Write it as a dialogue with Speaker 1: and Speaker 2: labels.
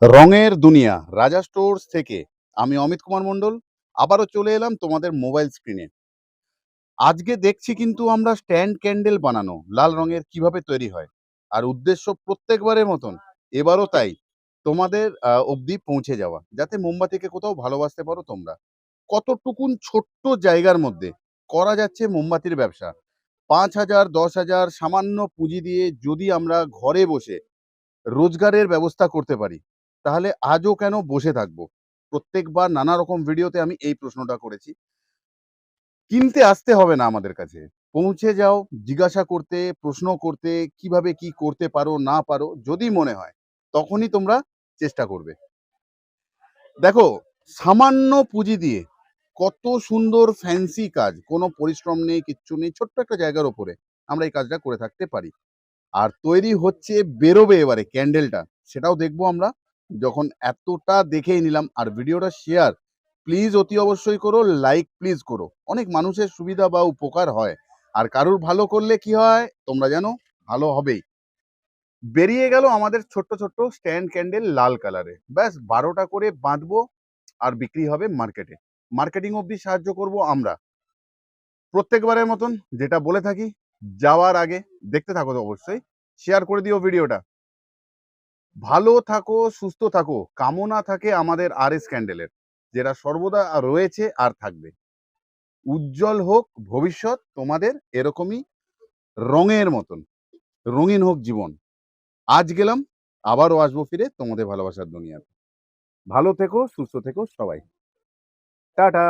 Speaker 1: রঙের দুনিয়া রাজা স্টোর্স থেকে আমি অমিত কুমার মণ্ডল আবারও চলে এলাম তোমাদের মোবাইল স্ক্রিনে। আজকে দেখছি কিন্তু আমরা স্ট্যান্ড ক্যান্ডেল বানানো লাল রঙের কিভাবে তৈরি হয়, আর উদ্দেশ্য প্রত্যেকবারের মতন এবারও তাই, তোমাদের অবধি পৌঁছে যাওয়া, যাতে মোমবাতিকে কোথাও ভালোবাসতে পারো তোমরা। কতটুকুন ছোট্ট জায়গার মধ্যে করা যাচ্ছে মোমবাতির ব্যবসা। 5,000 10,000 সামান্য পুঁজি দিয়ে যদি আমরা ঘরে বসে রোজগারের ব্যবস্থা করতে পারি, তাহলে আজও কেন বসে থাকবো? প্রত্যেকবার নানা রকম ভিডিওতে আমি এই প্রশ্নটা করেছি। কিনতে আসতে হবে না আমাদের কাছে। পৌঁছে যাও, জিজ্ঞাসা করতে, প্রশ্ন করতে, কিভাবে কি করতে পারো না পারো যদি মনে হয়, তখনই তোমরা চেষ্টা করবে। দেখো, সামান্য পুঁজি দিয়ে কত সুন্দর ফ্যান্সি কাজ, কোনো পরিশ্রম নেই, কিচ্ছু নেই, ছোট্ট একটা জায়গার ওপরে আমরা এই কাজটা করে থাকতে পারি। আর তৈরি হচ্ছে, বেরোবে এবারে ক্যান্ডেলটা, সেটাও দেখবো আমরা। যখন এতটা দেখেই নিলাম, আর ভিডিওটা শেয়ার প্লিজ অতি অবশ্যই করো, লাইক প্লিজ করো, অনেক মানুষের সুবিধা বা উপকার হয়। আর কারুর ভালো করলে কি হয় তোমরা জানো, ভালো হবেই। বেরিয়ে গেল আমাদের ছোট্ট ছোট্ট স্ট্যান্ড ক্যান্ডেল লাল কালারে, ব্যাস 12টা করে বাঁধবো আর বিক্রি হবে মার্কেটে। মার্কেটিং অবধি সাহায্য করব আমরা। প্রত্যেকবারের মতন যেটা বলে থাকি, যাওয়ার আগে দেখতে থাকো তো অবশ্যই, শেয়ার করে দিও ভিডিওটা। ভালো থাকো, সুস্থ থাকো, কামনা থাকে আমাদের RS ক্যান্ডেলের, যেটা সর্বদা রয়েছে আর থাকবে। উজ্জ্বল হোক ভবিষ্যৎ তোমাদের, এরকমই রঙের মতন রঙিন হোক জীবন। আজ গেলাম, আবারও আসবো ফিরে তোমাদের ভালোবাসার দুনিয়াতে। ভালো থেকো, সুস্থ থেকো সবাই। টাটা।